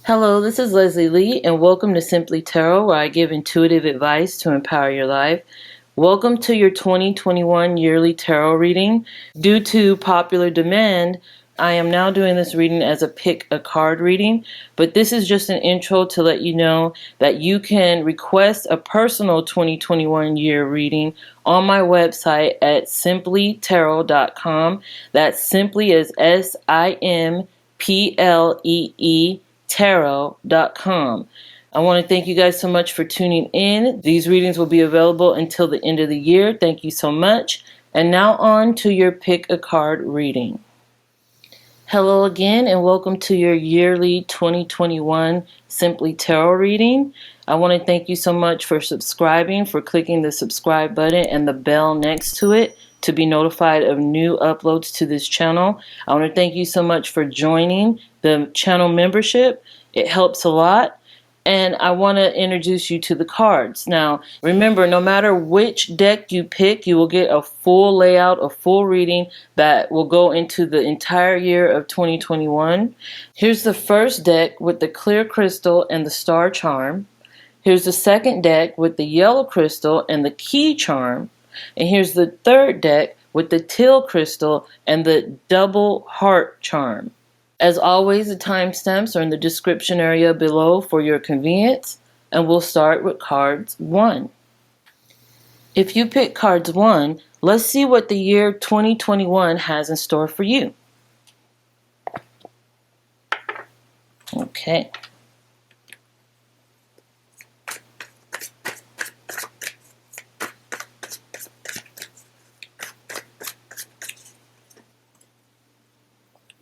Hello, this is Leslie Lee, and welcome to Simplee Tarot, where I give intuitive advice to empower your life. Welcome to your 2021 yearly tarot reading. Due to popular demand, I am now doing this reading as a pick a card reading, but this is just an intro to let you know that you can request a personal 2021 year reading on my website at simpleetarot.com. That's simply as SIMPLEE tarot.com. I want to thank you guys so much for tuning in. These readings will be available until the end of the year. Thank you so much. And now on to your pick a card reading. Hello again, and welcome to your yearly 2021 Simplee Tarot reading. I want to thank you so much for subscribing, for clicking the subscribe button and the bell next to it to be notified of new uploads to this channel. I want to thank you so much for joining the channel membership. It helps a lot. And I want to introduce you to the cards. Now, remember, no matter which deck you pick, you will get a full layout, a full reading that will go into the entire year of 2021. Here's the first deck with the clear crystal and the star charm. Here's the second deck with the yellow crystal and the key charm. And here's the third deck with the teal crystal and the double heart charm. As always, the timestamps are in the description area below for your convenience, and we'll start with cards 1. If you pick cards 1, let's see what the year 2021 has in store for you. Okay.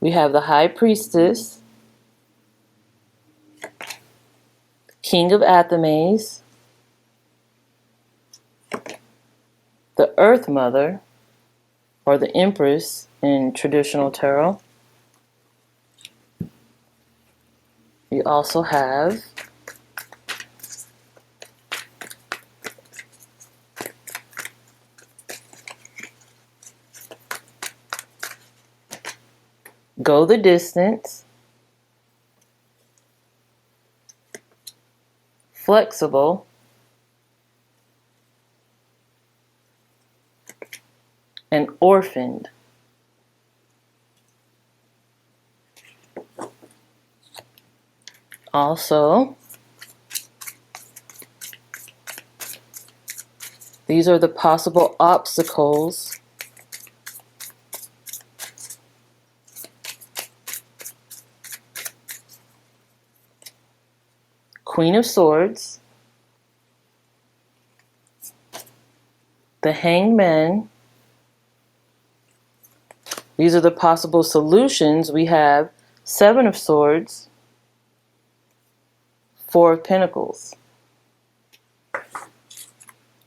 We have the High Priestess, King of Athames, the Earth Mother, or the Empress in traditional tarot. We also have Go the Distance, Flexible, and Orphaned. Also, these are the possible obstacles Queen of Swords, the Hanged Man. These are the possible solutions. We have Seven of Swords, Four of Pentacles.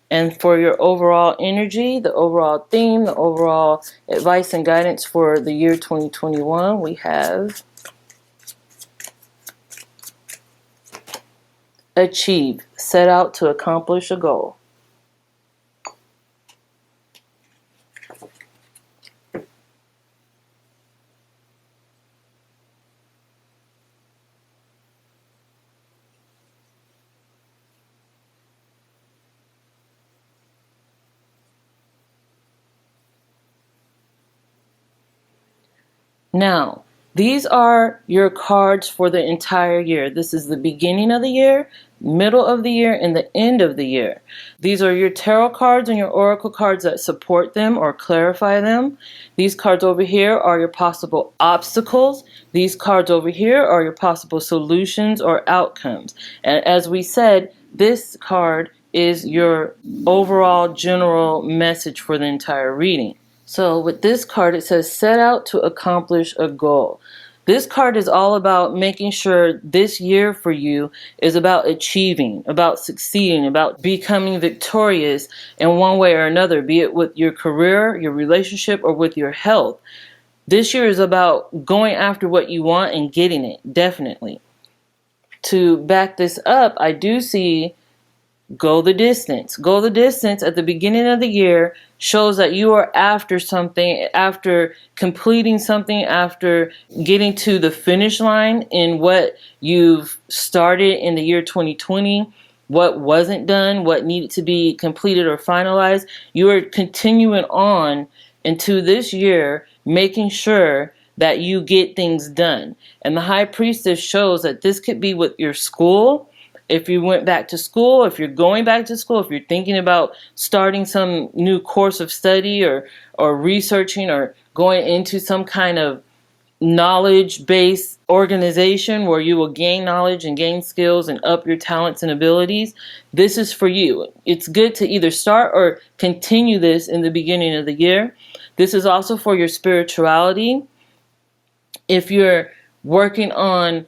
And for your overall energy, the overall theme, the overall advice and guidance for the year 2021, we have Achieve, set out to accomplish a goal. Now, these are your cards for the entire year. This is the beginning of the year, middle of the year, and the end of the year. These are your tarot cards and your oracle cards that support them or clarify them. These cards over here are your possible obstacles. These cards over here are your possible solutions or outcomes. And as we said, this card is your overall general message for the entire reading. So with this card, it says set out to accomplish a goal. This card is all about making sure this year for you is about achieving, about succeeding, about becoming victorious in one way or another, be it with your career, your relationship, or with your health. This year is about going after what you want and getting it, definitely. To back this up, I do see go the distance. Go the distance at the beginning of the year shows that you are after something, after completing something, after getting to the finish line in what you've started in the year 2020, what wasn't done, what needed to be completed or finalized. You are continuing on into this year, making sure that you get things done. And the High Priestess shows that this could be with your school. If you went back to school, if you're going back to school, if you're thinking about starting some new course of study or researching or going into some kind of knowledge-based organization where you will gain knowledge and gain skills and up your talents and abilities, this is for you. It's good to either start or continue this in the beginning of the year. This is also for your spirituality. If you're working on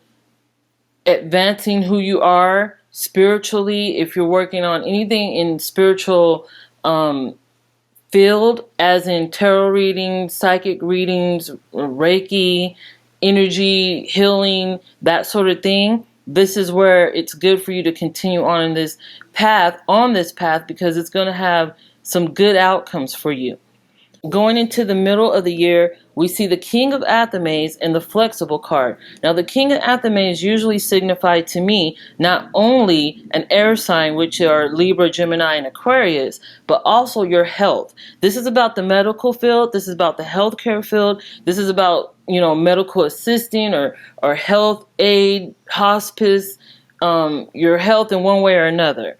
advancing who you are spiritually, if you're working on anything in spiritual field, as in tarot readings, psychic readings, Reiki, energy healing, that sort of thing, this is where it's good for you to continue on this path, because it's going to have some good outcomes for you. Going into the middle of the year, we see the King of Athames and the Flexible card. Now, the King of Athames usually signify to me not only an air sign, which are Libra, Gemini, and Aquarius, but also your health. This is about the medical field. This is about the healthcare field. This is about, medical assisting or health aid, hospice, your health in one way or another.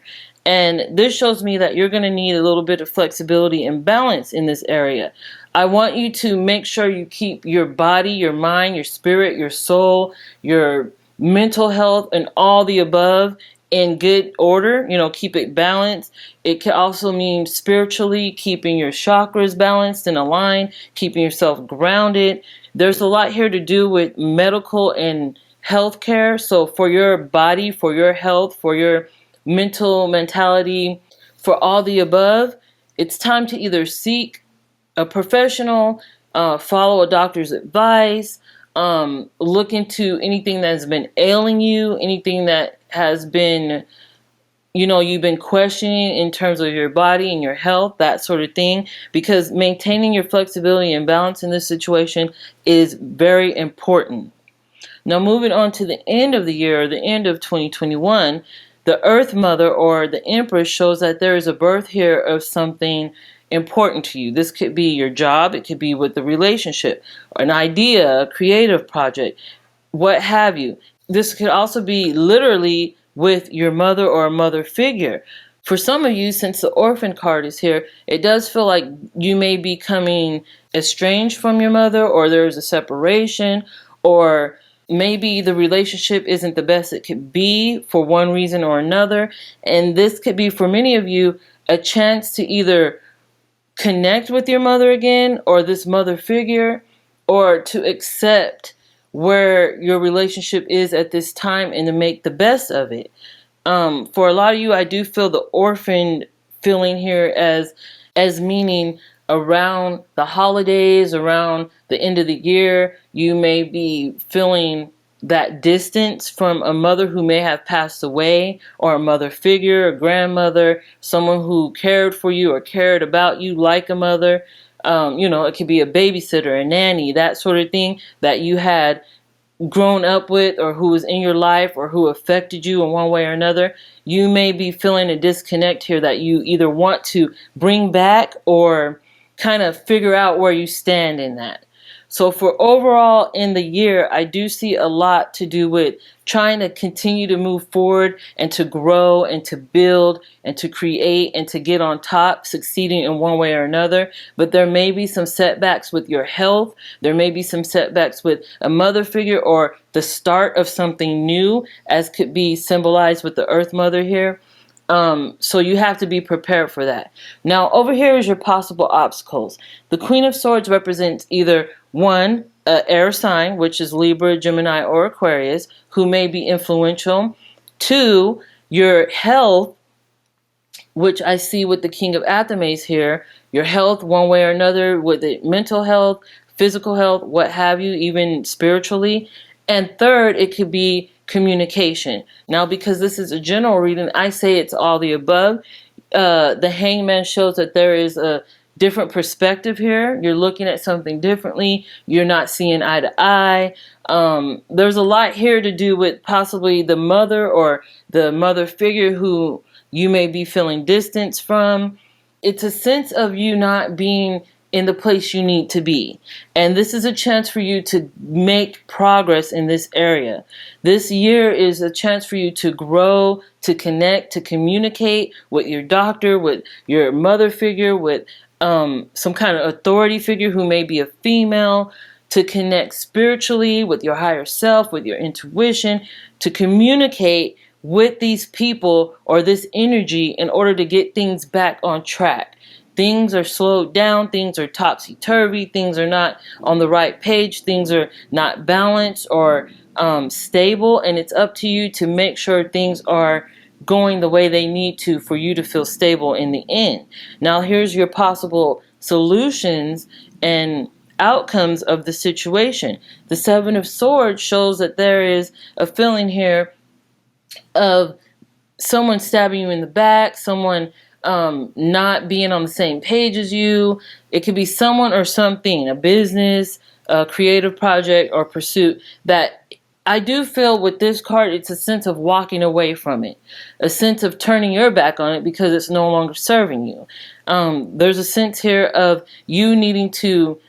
And this shows me that you're going to need a little bit of flexibility and balance in this area. I want you to make sure you keep your body, your mind, your spirit, your soul, your mental health, and all the above in good order. Keep it balanced. It can also mean spiritually keeping your chakras balanced and aligned, keeping yourself grounded. There's a lot here to do with medical and healthcare. So for your body, for your health, for your mentality, for all the above, it's time to either seek a professional, follow a doctor's advice, look into anything that's been ailing you, anything that has been, you've been questioning in terms of your body and your health, that sort of thing, because maintaining your flexibility and balance in this situation is very important. Now, moving on to the end of the year, the end of 2021, the Earth Mother or the Empress shows that there is a birth here of something important to you. This could be your job. It could be with the relationship, an idea, a creative project, what have you. This could also be literally with your mother or a mother figure. For some of you, since the Orphan card is here, it does feel like you may be becoming estranged from your mother, or there's a separation, or maybe the relationship isn't the best it could be for one reason or another. And this could be, for many of you, a chance to either connect with your mother again, or this mother figure, or to accept where your relationship is at this time and to make the best of it. For a lot of you, I do feel the orphan feeling here as meaning around the holidays, around the end of the year, you may be feeling that distance from a mother who may have passed away, or a mother figure, a grandmother, someone who cared for you or cared about you like a mother. It could be a babysitter, a nanny, that sort of thing that you had grown up with, or who was in your life, or who affected you in one way or another. You may be feeling a disconnect here that you either want to bring back or kind of figure out where you stand in that. So for overall in the year, I do see a lot to do with trying to continue to move forward and to grow and to build and to create and to get on top, succeeding in one way or another. But there may be some setbacks with your health. There may be some setbacks with a mother figure, or the start of something new, as could be symbolized with the Earth Mother here. So you have to be prepared for that. Now, over here is your possible obstacles. The Queen of Swords represents either one, an air sign, which is Libra, Gemini, or Aquarius, who may be influential. Two, your health, which I see with the King of Athames here. Your health, one way or another, with it, mental health, physical health, what have you, even spiritually. And third, it could be communication. Now, because this is a general reading, I say it's all the above. The Hangman shows that there is a different perspective here. You're looking at something differently. You're not seeing eye to eye. There's a lot here to do with possibly the mother or the mother figure who you may be feeling distance from. It's a sense of you not being in the place you need to be. And this is a chance for you to make progress in this area. This year is a chance for you to grow, to connect, to communicate with your doctor, with your mother figure, with some kind of authority figure who may be a female, to connect spiritually with your higher self, with your intuition, to communicate with these people or this energy in order to get things back on track. Things are slowed down, things are topsy-turvy, things are not on the right page, things are not balanced or stable, and it's up to you to make sure things are going the way they need to for you to feel stable in the end. Now, here's your possible solutions and outcomes of the situation. The Seven of Swords shows that there is a feeling here of someone stabbing you in the back, someone not being on the same page as you. It could be someone or something, a business, a creative project or pursuit that I do feel with this card, it's a sense of walking away from it, a sense of turning your back on it because it's no longer serving you. There's a sense here of you needing to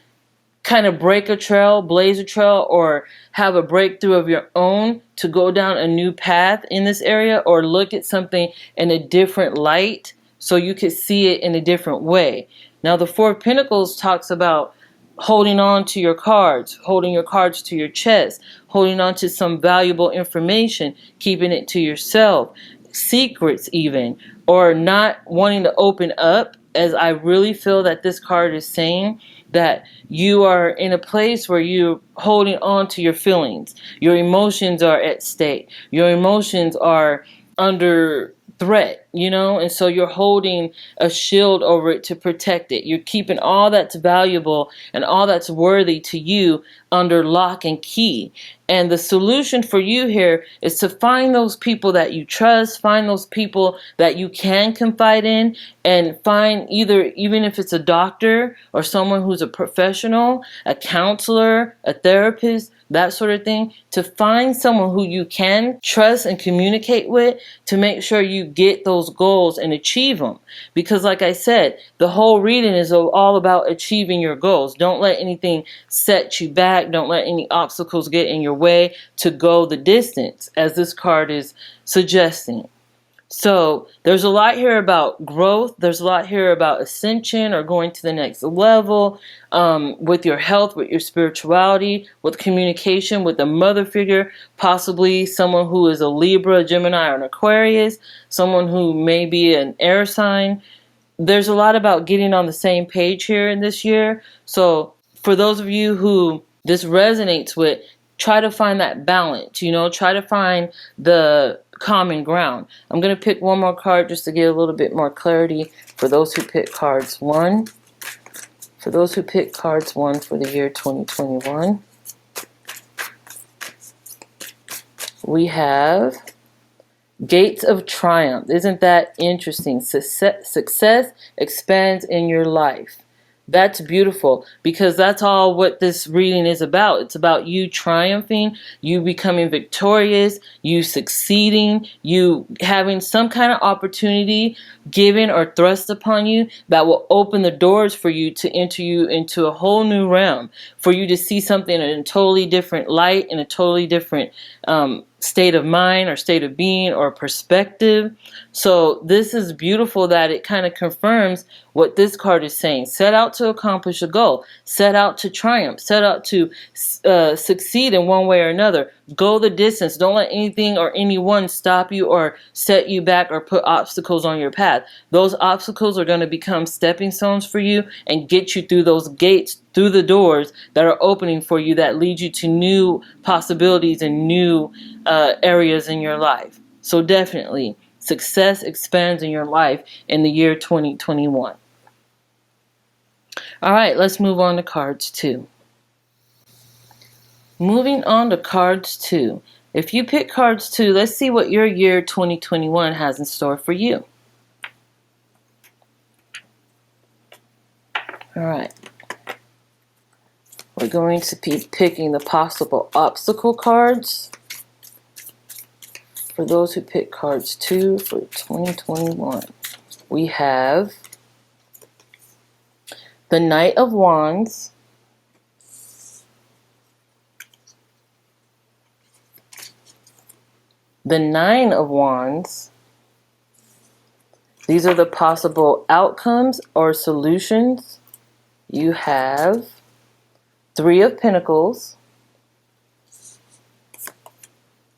kind of break a trail, blaze a trail, or have a breakthrough of your own to go down a new path in this area, or look at something in a different light so you could see it in a different way. Now, the Four of Pentacles talks about holding on to your cards, holding your cards to your chest, holding on to some valuable information, keeping it to yourself, secrets even, or not wanting to open up, as I really feel that this card is saying that you are in a place where you're holding on to your feelings. Your emotions are at stake. Your emotions are under threat, and so you're holding a shield over it to protect it. You're keeping all that's valuable and all that's worthy to you under lock and key. And the solution for you here is to find those people that you trust, find those people that you can confide in, and find even if it's a doctor or someone who's a professional, a counselor, a therapist, that sort of thing, to find someone who you can trust and communicate with to make sure you get those goals and achieve them. Because like I said, the whole reading is all about achieving your goals. Don't let anything set you back. Don't let any obstacles get in your way to go the distance, as this card is suggesting. So there's a lot here about growth. There's a lot here about ascension or going to the next level with your health, with your spirituality, with communication, with a mother figure, possibly someone who is a Libra, Gemini, or an Aquarius, someone who may be an air sign. There's a lot about getting on the same page here in this year. So for those of you who this resonates with, try to find that balance, try to find the common ground. I'm going to pick one more card just to get a little bit more clarity for those who pick cards 1. For those who pick cards 1 for the year 2021, we have Gates of Triumph. Isn't that interesting? Success expands in your life. That's beautiful, because that's all what this reading is about. It's about you triumphing, you becoming victorious, you succeeding, you having some kind of opportunity given or thrust upon you that will open the doors for you to enter you into a whole new realm, for you to see something in a totally different light, in a totally different state of mind or state of being or perspective. So this is beautiful that it kind of confirms what this card is saying. Set out to accomplish a goal. Set out to triumph. Set out to succeed in one way or another. Go the distance. Don't let anything or anyone stop you or set you back or put obstacles on your path. Those obstacles are going to become stepping stones for you and get you through those gates, through the doors that are opening for you that lead you to new possibilities and new areas in your life. So definitely, success expands in your life in the year 2021. All right, let's move on to cards 2. Moving on to cards 2. If you pick cards too, let's see what your year 2021 has in store for you. All right. We're going to be picking the possible obstacle cards for those who pick cards 2 for 2021. We have the Knight of Wands, the Nine of Wands. These are the possible outcomes or solutions. You have Three of Pentacles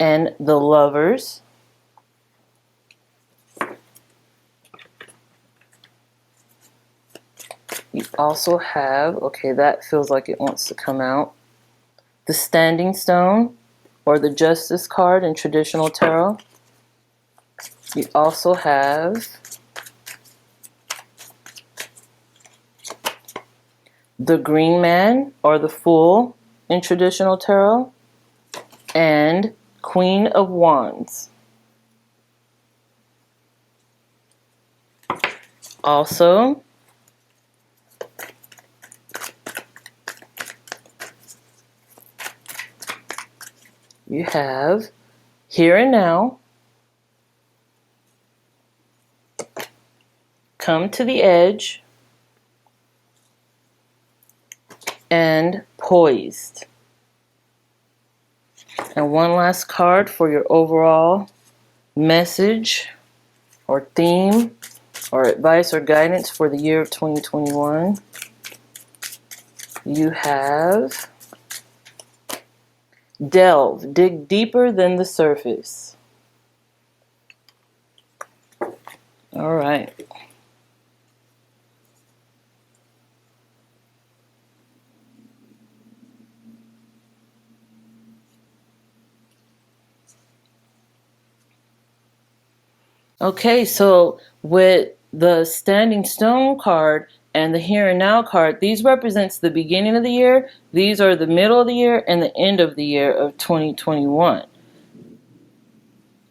and the Lovers. You also have, okay, that feels like it wants to come out, the Standing Stone or the Justice card in traditional tarot. You also have the Green Man or the Fool in traditional tarot, and Queen of Wands. Also, you have Here and Now, Come to the Edge, and Poised. And one last card for your overall message or theme or advice or guidance for the year of 2021. You have Delve, dig deeper than the surface. All right. Okay, so with the Standing Stone card and the Here and Now card, these represents the beginning of the year, these are the middle of the year, and the end of the year of 2021.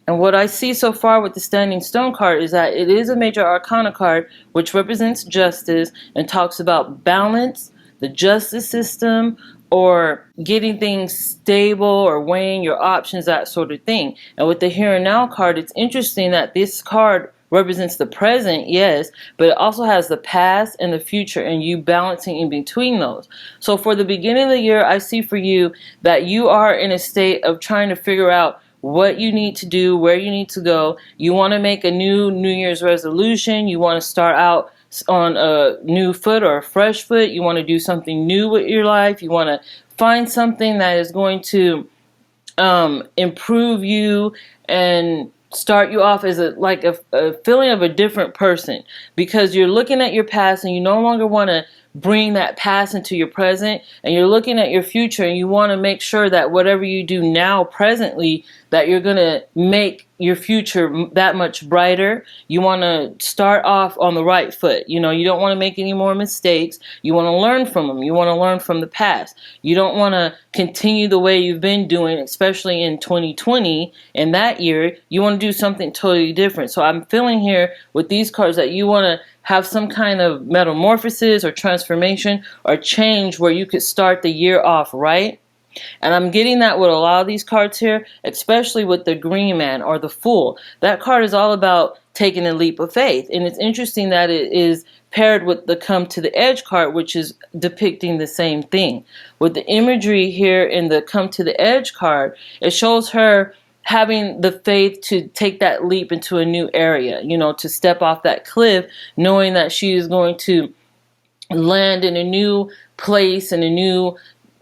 And what I see so far with the Standing Stone card is that it is a major arcana card, which represents justice and talks about balance, the justice system, or getting things stable or weighing your options, that sort of thing. And with the Here and Now card, it's interesting that this card represents the present, yes, but it also has the past and the future and you balancing in between those. So for the beginning of the year, I see for you that you are in a state of trying to figure out what you need to do, where you need to go. You want to make a new New Year's resolution. You want to start out on a new foot or a fresh foot. You want to do something new with your life. You want to find something that is going to improve you and start you off as a feeling of a different person, because you're looking at your past and you no longer want to bring that past into your present, and you're looking at your future and you want to make sure that whatever you do now presently, that you're going to make your future that much brighter. You want to start off on the right foot. You know, you don't want to make any more mistakes. You want to learn from them. You want to learn from the past. You don't want to continue the way you've been doing, especially in 2020. In that year, you want to do something totally different. So I'm feeling here with these cards that you want to have some kind of metamorphosis or transformation or change where you could start the year off right. And I'm getting that with a lot of these cards here, especially with the Green Man or the Fool. That card is all about taking a leap of faith. And it's interesting that it is paired with the Come to the Edge card, which is depicting the same thing. With the imagery here in the Come to the Edge card, it shows her having the faith to take that leap into a new area, you know, to step off that cliff, knowing that she is going to land in a new place, in a new,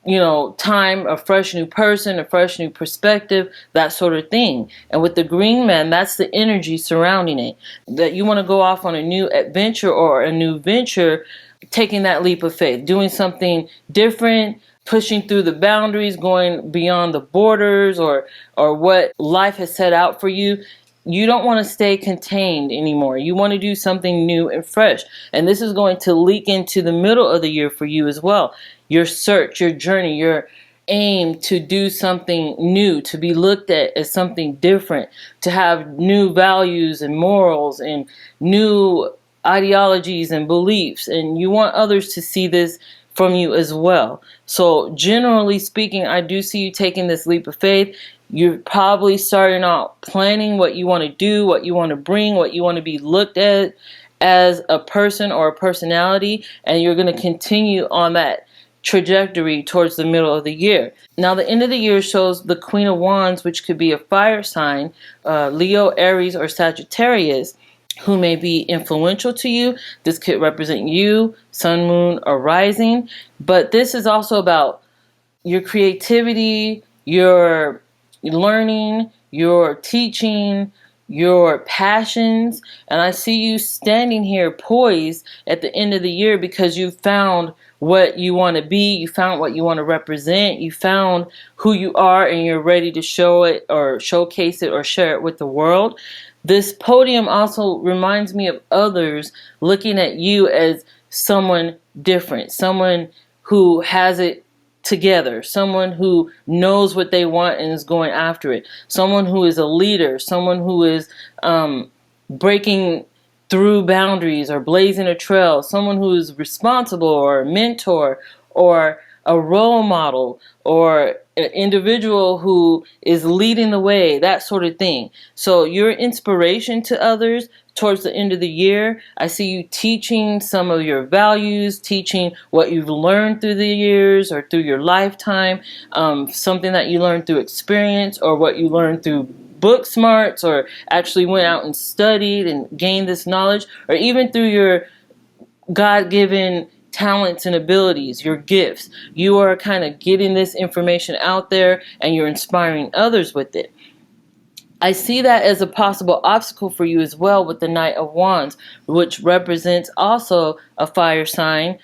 you know, time, a fresh new person, a fresh new perspective, that sort of thing. And with the Green Man, that's the energy surrounding it, that you want to go off on a new adventure or a new venture, taking that leap of faith, doing something different, pushing through the boundaries, going beyond the borders or what life has set out for you. You don't want to stay contained anymore. You want to do something new and fresh. And this is going to leak into the middle of the year for you as well. Your search, your journey, aim to do something new, to be looked at as something different, to have new values and morals and new ideologies and beliefs, and you want others to see this from you as well. So generally speaking, I do see you taking this leap of faith. You're probably starting out planning what you want to do, what you want to bring, what you want to be looked at as a person or a personality, and you're going to continue on that trajectory towards the middle of the year. Now, the end of the year shows the Queen of Wands, which could be a fire sign, Leo, Aries, or Sagittarius, who may be influential to you. This could represent you, sun, moon, or rising. But this is also about your creativity, your learning, your teaching, your passions. And I see you standing here poised at the end of the year because you found what you want to be, you found what you want to represent, you found who you are, and you're ready to show it or showcase it or share it with the world. This podium also reminds me of others looking at you as someone different, someone who has it together, someone who knows what they want and is going after it, someone who is a leader, someone who is breaking through boundaries or blazing a trail, someone who is responsible or a mentor or a role model or an individual who is leading the way, that sort of thing. So you're inspiration to others towards the end of the year. I see you teaching some of your values, teaching what you've learned through the years or through your lifetime, something that you learned through experience or what you learned through book smarts or actually went out and studied and gained this knowledge, or even through your God-given talents and abilities, your gifts. You are kind of getting this information out there and you're inspiring others with it. I see that as a possible obstacle for you as well with the Knight of Wands, which represents also a fire sign,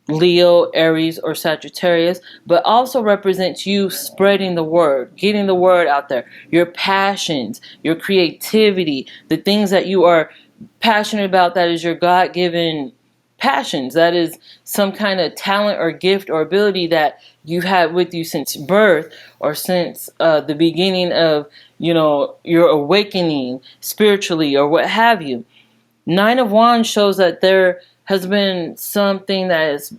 Leo, Aries, or Sagittarius, but also represents you spreading the word, getting the word out there, your passions, your creativity, the things that you are passionate about, that is your God-given passions, that is some kind of talent or gift or ability that you've had with you since birth or since the beginning of, your awakening spiritually or what have you. Nine of Wands shows that there has been something that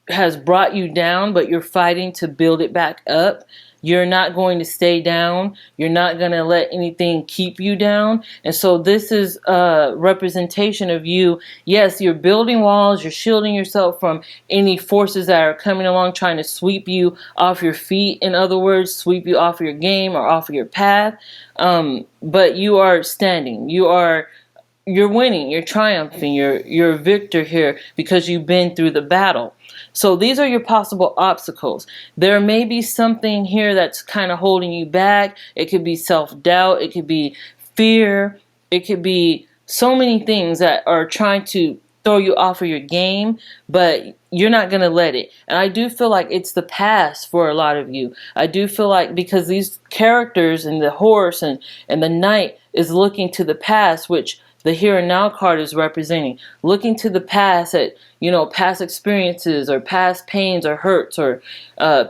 has brought you down, but you're fighting to build it back up. You're not going to stay down. You're not going to let anything keep you down. And so this is a representation of you. Yes, you're building walls. You're shielding yourself from any forces that are coming along trying to sweep you off your feet. In other words, sweep you off your game or off of your path. But you are standing. You're winning. You're triumphing. You're a victor here because you've been through the battle. So these are your possible obstacles. There may be something here that's kind of holding you back. It could be self-doubt. It could be fear. It could be so many things that are trying to throw you off of your game, but you're not going to let it. And I do feel like it's the past for a lot of you. I do feel like because these characters and the horse and the knight is looking to the past, which the here and now card is representing, looking to the past at, past experiences or past pains or hurts or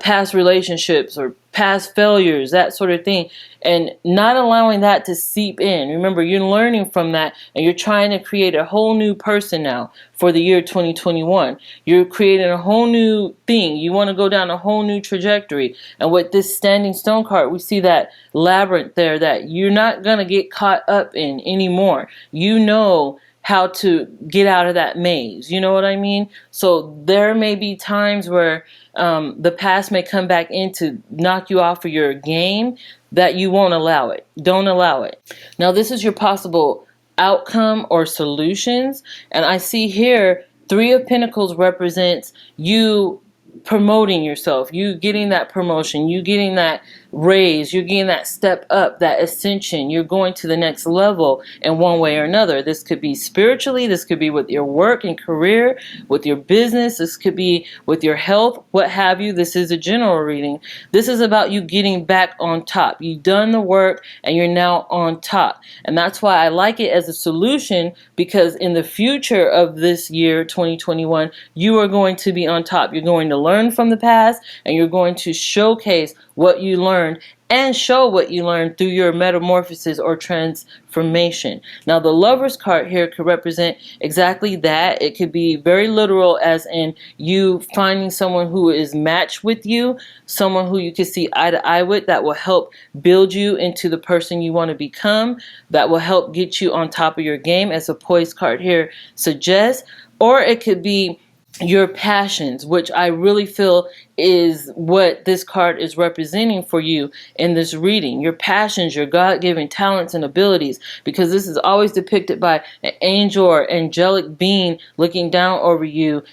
past relationships or past failures, that sort of thing, and not allowing that to seep in. Remember, you're learning from that and you're trying to create a whole new person now for the year 2021. You're creating a whole new thing. You want to go down a whole new trajectory. And with this standing stone card, we see that labyrinth there that you're not going to get caught up in anymore. You know how to get out of that maze. You know what I mean? So there may be times where the past may come back in to knock you off of your game, that you won't allow it. Don't allow it. Now, this is your possible outcome or solutions. And I see here, Three of Pentacles represents you promoting yourself, you getting that promotion, you getting that raise, you're getting that step up, that ascension. You're going to the next level in one way or another. This could be spiritually, this could be with your work and career, with your business, this could be with your health, what have you. This is a general reading. This is about you getting back on top. You've done the work and you're now on top. And that's why I like it as a solution, because in the future of this year, 2021, you are going to be on top. You're going to learn from the past and you're going to showcase what you learned and show what you learned through your metamorphosis or transformation. Now, the Lover's card here could represent exactly that. It could be very literal, as in you finding someone who is matched with you, someone who you can see eye to eye with, that will help build you into the person you want to become, that will help get you on top of your game, as a Poise card here suggests. Or it could be your passions, which I really feel is what this card is representing for you in this reading. Your passions, your God-given talents and abilities, because this is always depicted by an angel or angelic being looking down over you,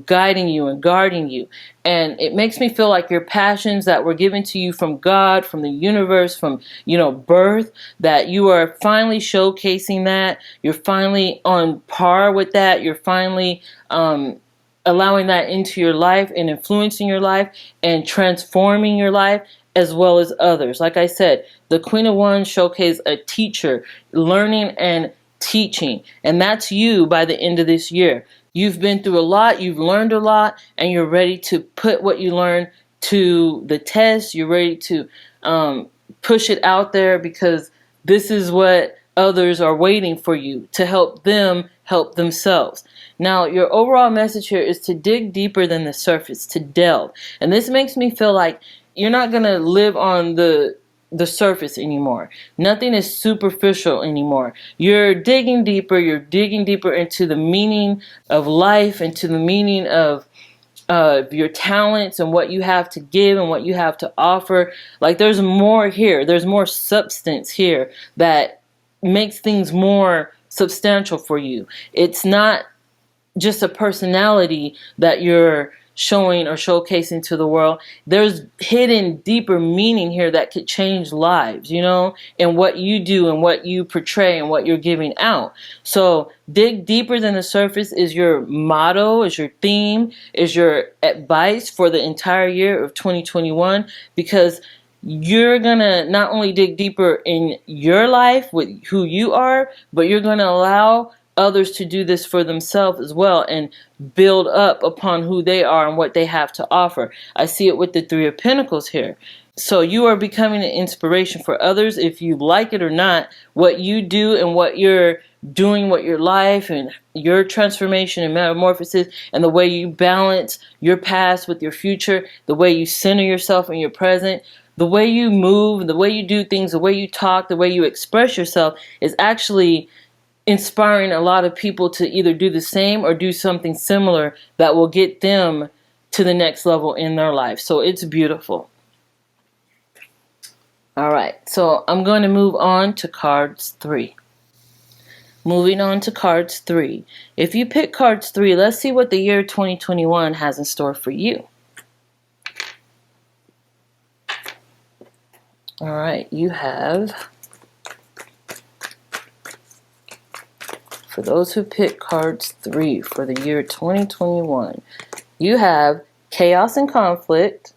guiding you and guarding you. And it makes me feel like your passions that were given to you from God, from the universe, from, birth, that you are finally showcasing that. You're finally on par with that. You're finally allowing that into your life and influencing your life and transforming your life as well as others. Like I said, the Queen of Wands showcased a teacher, learning and teaching. And that's you by the end of this year. You've been through a lot, you've learned a lot, and you're ready to put what you learned to the test. You're ready to push it out there, because this is what others are waiting for you to help them help themselves. Now, your overall message here is to dig deeper than the surface, to delve. And this makes me feel like you're not going to live on the surface anymore. Nothing is superficial anymore. You're digging deeper. You're digging deeper into the meaning of life, into the meaning of your talents and what you have to give and what you have to offer. Like, there's more here. There's more substance here that makes things more substantial for you. It's not just a personality that you're showing or showcasing to the world. There's hidden deeper meaning here that could change lives, and what you do and what you portray and what you're giving out. So dig deeper than the surface is your motto, is your theme, is your advice for the entire year of 2021, because you're going to not only dig deeper in your life with who you are, but you're going to allow others to do this for themselves as well and build up upon who they are and what they have to offer. I see it with the Three of Pentacles here. So you are becoming an inspiration for others, if you like it or not. What you do and what you're doing with your life and your transformation and metamorphosis, and the way you balance your past with your future, the way you center yourself in your present, the way you move, the way you do things, the way you talk, the way you express yourself is actually inspiring a lot of people to either do the same or do something similar that will get them to the next level in their life. So it's beautiful. All right, so I'm going to move on to cards 3. Moving on to cards 3. If you pick cards 3, let's see what the year 2021 has in store for you. All right, you have, for those who pick cards 3 for the year 2021, you have chaos and conflict.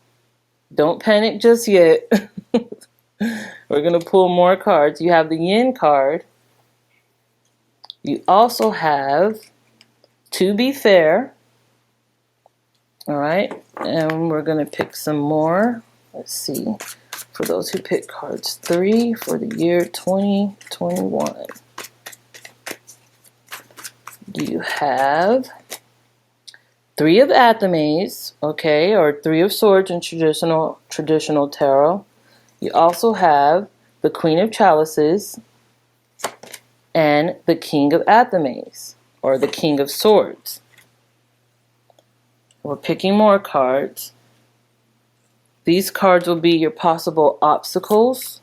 Don't panic just yet. We're going to pull more cards. You have the Yin card. You also have to be fair. All right, and we're going to pick some more. Let's see. For those who pick cards 3 for the year 2021. You have Three of Athames, okay, or Three of Swords in traditional tarot. You also have the Queen of Chalices and the King of Athames, or the King of Swords. We're picking more cards. These cards will be your possible obstacles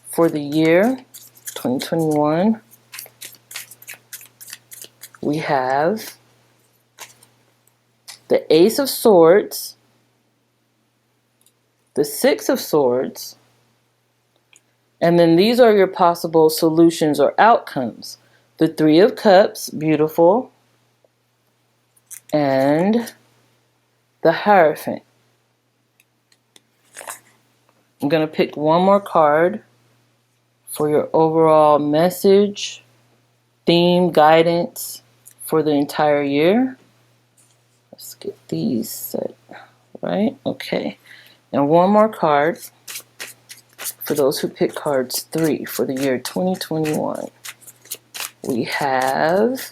for the year 2021. We have the Ace of Swords, the Six of Swords, and then these are your possible solutions or outcomes. The Three of Cups, beautiful, and the Hierophant. I'm going to pick one more card for your overall message, theme, guidance for the entire year. Let's get these set right. Okay. And one more card for those who pick cards 3 for the year 2021. We have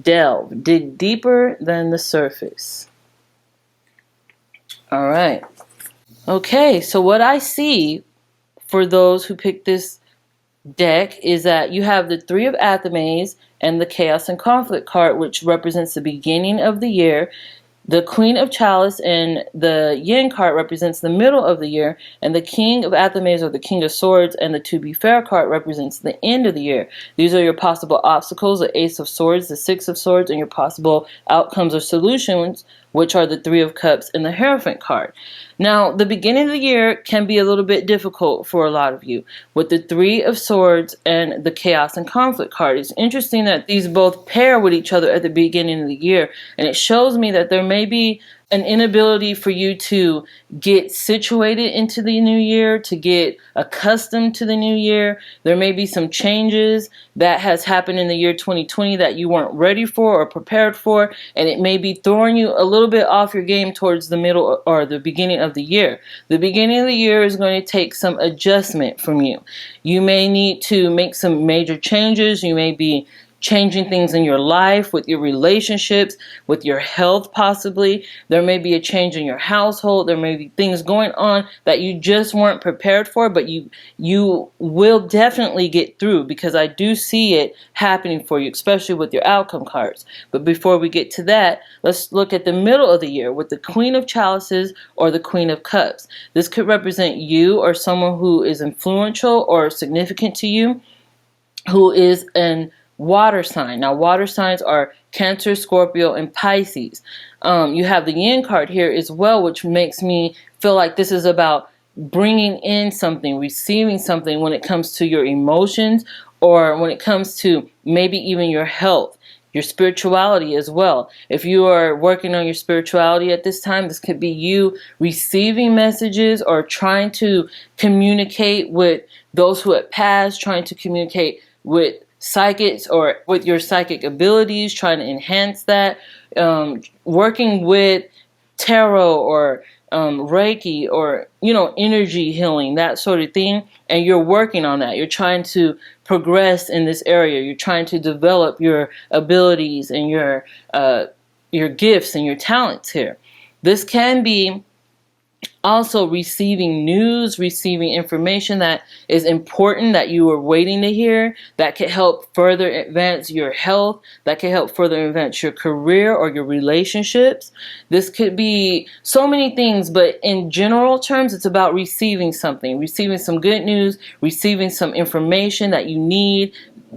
delve, dig deeper than the surface. All right. Okay, so what I see for those who pick this deck is that you have the Three of Athames and the Chaos and Conflict card, which represents the beginning of the year. The Queen of Chalice and the Yin card represents the middle of the year, and the King of Athames or the King of Swords and the To Be Fair card represents the end of the year. These are your possible obstacles, the Ace of Swords, the Six of Swords, and your possible outcomes or solutions, which are the Three of Cups and the Hierophant card. Now, the beginning of the year can be a little bit difficult for a lot of you with the Three of Swords and the Chaos and Conflict card. It's interesting that these both pair with each other at the beginning of the year, and it shows me that there may be an inability for you to get situated into the new year, to get accustomed to the new year. There may be some changes that has happened in the year 2020 that you weren't ready for or prepared for, and it may be throwing you a little bit off your game towards the middle or the beginning of the year. The beginning of the year is going to take some adjustment from you. You may need to make some major changes. You may be changing things in your life, with your relationships, with your health possibly. There may be a change in your household. There may be things going on that you just weren't prepared for, but you will definitely get through, because I do see it happening for you, especially with your outcome cards. But before we get to that, let's look at the middle of the year with the Queen of Chalices or the Queen of Cups. This could represent you or someone who is influential or significant to you, who is an water sign. Now, water signs are Cancer, Scorpio, and Pisces. You have the Yin card here as well, which makes me feel like this is about bringing in something, receiving something when it comes to your emotions, or when it comes to maybe even your health, your spirituality as well. If you are working on your spirituality at this time, this could be you receiving messages or trying to communicate with those who have passed, trying to communicate with psychics or with your psychic abilities, trying to enhance that, working with tarot or Reiki or, energy healing, that sort of thing. And you're working on that. You're trying to progress in this area. You're trying to develop your abilities and your gifts and your talents here. This can be also receiving news, receiving information that is important that you were waiting to hear, that could help further advance your health, that could help further advance your career or your relationships. This could be so many things, but in general terms, it's about receiving something, receiving some good news, receiving some information that you need,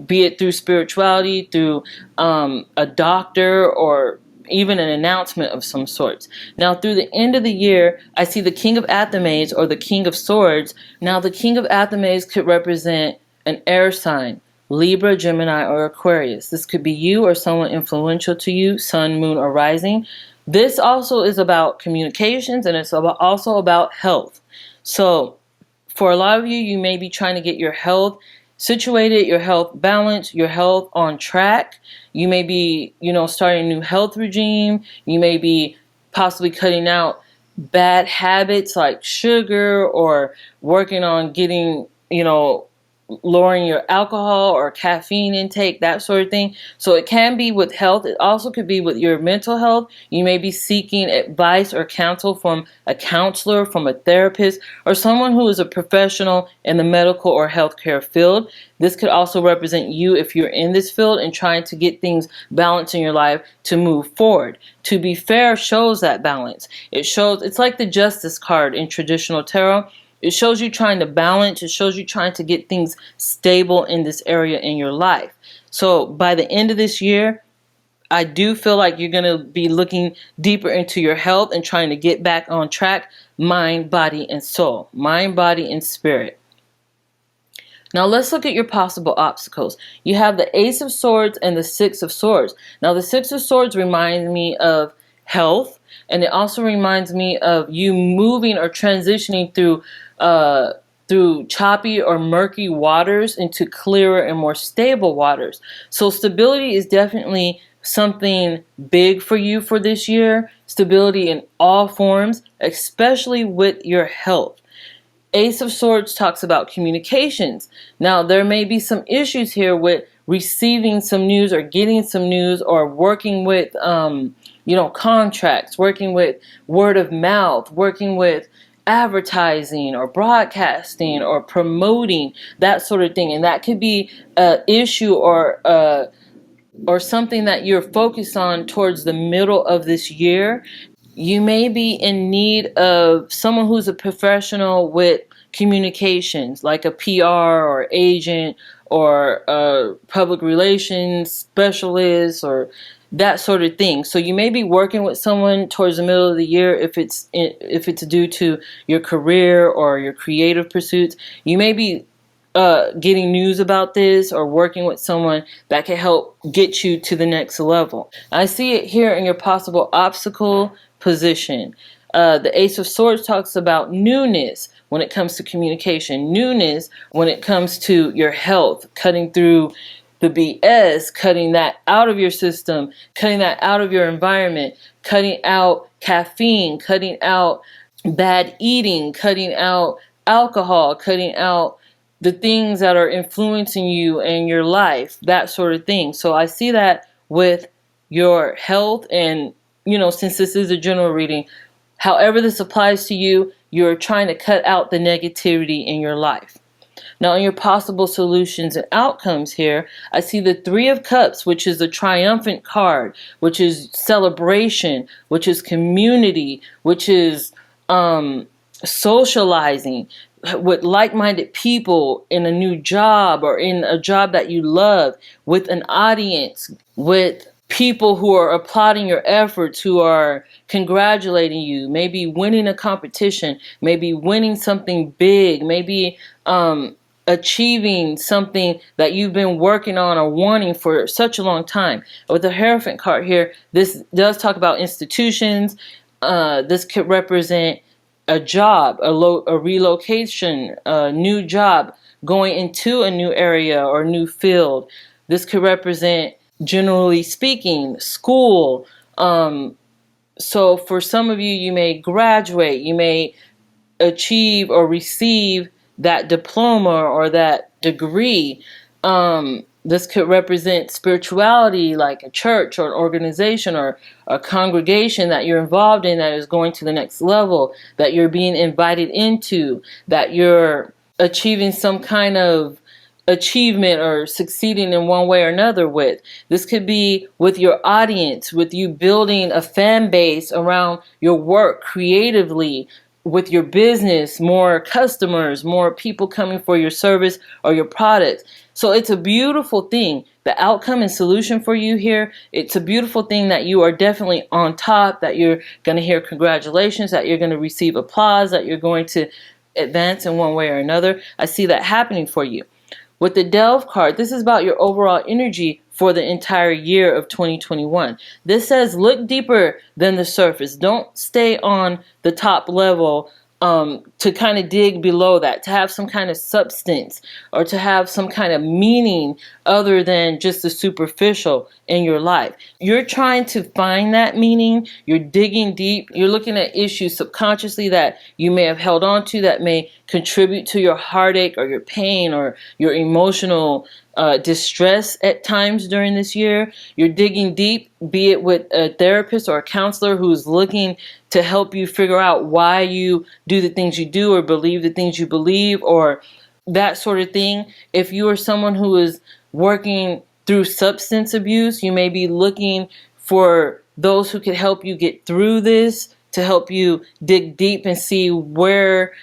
be it through spirituality, through a doctor, or even an announcement of some sorts. Now, through the end of the year, I see the King of Athames or the King of Swords. Now, the King of Athames could represent an air sign, Libra, Gemini, or Aquarius. This could be you or someone influential to you, sun, moon, or rising. This also is about communications, and it's also about health. So, for a lot of you, you may be trying to get your health situated, your health balanced, your health on track. You may be, starting a new health regime. You may be possibly cutting out bad habits like sugar, or working on getting, lowering your alcohol or caffeine intake, that sort of thing. So it can be with health. It also could be with your mental health. You may be seeking advice or counsel from a counselor, from a therapist, or someone who is a professional in the medical or healthcare field. This could also represent you if you're in this field and trying to get things balanced in your life to move forward. To Be Fair shows that balance. It's like the Justice card in traditional tarot. It shows you trying to balance. It shows you trying to get things stable in this area in your life. So by the end of this year, I do feel like you're going to be looking deeper into your health and trying to get back on track, mind, body, and soul. Mind, body, and spirit. Now let's look at your possible obstacles. You have the Ace of Swords and the Six of Swords. Now the Six of Swords reminds me of health, and it also reminds me of you moving or transitioning through choppy or murky waters into clearer and more stable waters. So stability is definitely something big for you for this year. Stability in all forms, especially with your health. Ace of Swords talks about communications. Now, there may be some issues here with receiving some news or getting some news or working with, contracts, working with word of mouth, working with advertising or broadcasting or promoting, that sort of thing. And that could be an issue or something that you're focused on towards the middle of this year. You may be in need of someone who's a professional with communications, like a PR or agent or a public relations specialist or that sort of thing. So you may be working with someone towards the middle of the year if it's due to your career or your creative pursuits. You may be getting news about this or working with someone that can help get you to the next level. I see it here in your possible obstacle position. The Ace of Swords talks about newness when it comes to communication, newness when it comes to your health, cutting through the BS, cutting that out of your system, cutting that out of your environment, cutting out caffeine, cutting out bad eating, cutting out alcohol, cutting out the things that are influencing you and your life, that sort of thing. So I see that with your health, and since this is a general reading, however this applies to you, you're trying to cut out the negativity in your life. Now, in your possible solutions and outcomes here, I see the Three of Cups, which is the triumphant card, which is celebration, which is community, which is socializing with like-minded people in a new job or in a job that you love, with an audience, with people who are applauding your efforts, who are congratulating you, maybe winning a competition, maybe winning something big, maybe achieving something that you've been working on or wanting for such a long time. With the Hierophant card here, this does talk about institutions. This could represent a job, a relocation, a new job, going into a new area or new field. This could represent, generally speaking, school. So for some of you, you may graduate, you may achieve or receive that diploma or that degree. This could represent spirituality, like a church or an organization or a congregation that you're involved in that is going to the next level, that you're being invited into, that you're achieving some kind of achievement or succeeding in one way or another with. This could be with your audience, with you building a fan base around your work creatively, with your business, more customers, more people coming for your service or your products. So it's a beautiful thing. The outcome and solution for you here, it's a beautiful thing that you are definitely on top, that you're going to hear congratulations, that you're going to receive applause, that you're going to advance in one way or another. I see that happening for you. With the Delve card, this is about your overall energy for the entire year of 2021. This says look deeper than the surface. Don't stay on the top level to kind of dig below that, to have some kind of substance or to have some kind of meaning other than just the superficial in your life. You're trying to find that meaning. You're digging deep. You're looking at issues subconsciously that you may have held on to that may contribute to your heartache or your pain or your emotional distress at times during this year. You're digging deep, be it with a therapist or a counselor who's looking to help you figure out why you do the things you do or believe the things you believe or that sort of thing. If you are someone who is working through substance abuse, you may be looking for those who can help you get through this, to help you dig deep and see where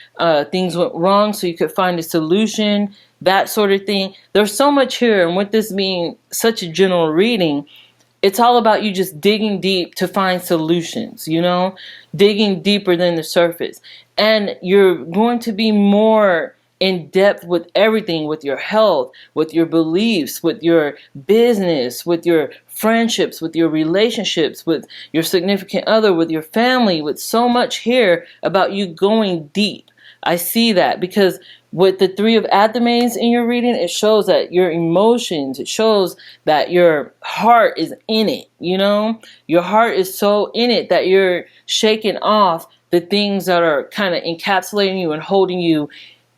things went wrong so you could find a solution, that sort of thing. There's so much here, and with this being such a general reading, it's all about you just digging deep to find solutions, you know, digging deeper than the surface. And you're going to be more in depth with everything, with your health, with your beliefs, with your business, with your friendships, with your relationships, with your significant other, with your family, with so much here about you going deep. I see that because with the Three of Athamanes in your reading, it shows that your emotions, it shows that your heart is in it, you know? Your heart is so in it that you're shaking off the things that are kind of encapsulating you and holding you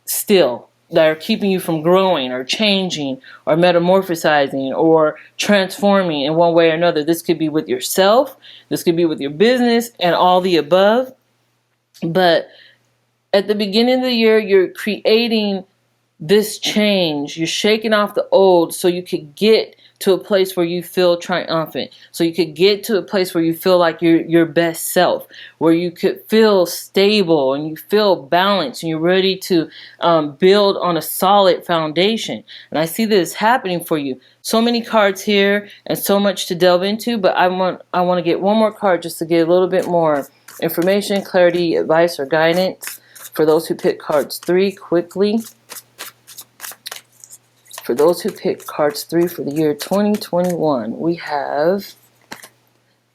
still, that are keeping you from growing or changing or metamorphosizing or transforming in one way or another. This could be with yourself, this could be with your business and all the above. But at the beginning of the year, you're creating this change. You're shaking off the old so you could get to a place where you feel triumphant, so you could get to a place where you feel like you're your best self, where you could feel stable and you feel balanced and you're ready to build on a solid foundation. And I see this happening for you. So many cards here and so much to delve into, but I want to get one more card just to get a little bit more information, clarity, advice, or guidance for those who pick cards 3 quickly. For those who pick cards 3 for the year 2021, we have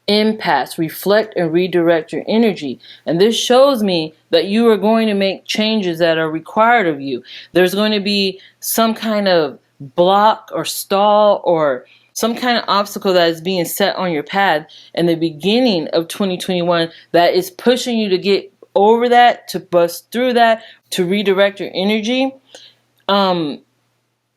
impasse, reflect and redirect your energy. And this shows me that you are going to make changes that are required of you. There's going to be some kind of block or stall or some kind of obstacle that is being set on your path in the beginning of 2021 that is pushing you to get over that, to bust through that, to redirect your energy.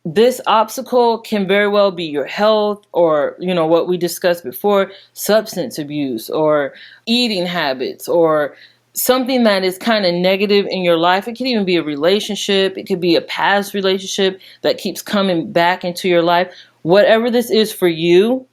This obstacle can very well be your health or, you know, what we discussed before, substance abuse or eating habits or something that is kind of negative in your life. It could even be a relationship. It could be a past relationship that keeps coming back into your life. Whatever this is for you,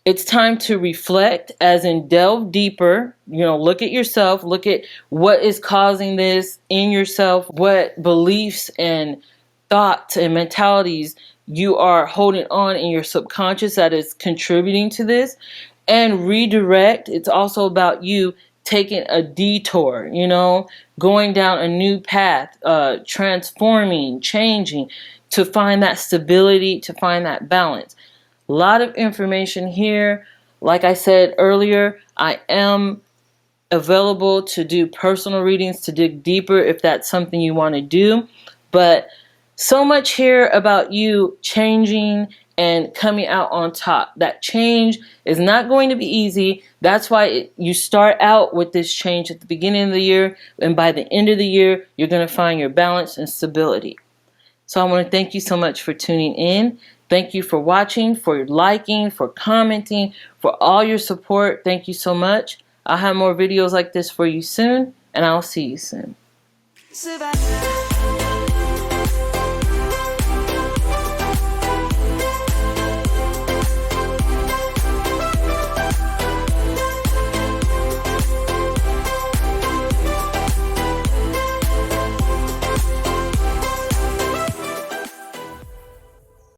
it's time to reflect, as in delve deeper, you know, look at yourself, look at what is causing this in yourself, what beliefs and thoughts and mentalities you are holding on in your subconscious that is contributing to this, and redirect. It's also about you taking a detour, you know, going down a new path, transforming, changing to find that stability, to find that balance. A lot of information here. Like I said earlier, I am available to do personal readings, to dig deeper if that's something you want to do. But so much here about you changing and coming out on top. That change is not going to be easy. That's why you start out with this change at the beginning of the year, and by the end of the year, you're going to find your balance and stability. So I want to thank you so much for tuning in. Thank you for watching, for liking, for commenting, for all your support. Thank you so much. I'll have more videos like this for you soon, and I'll see you soon.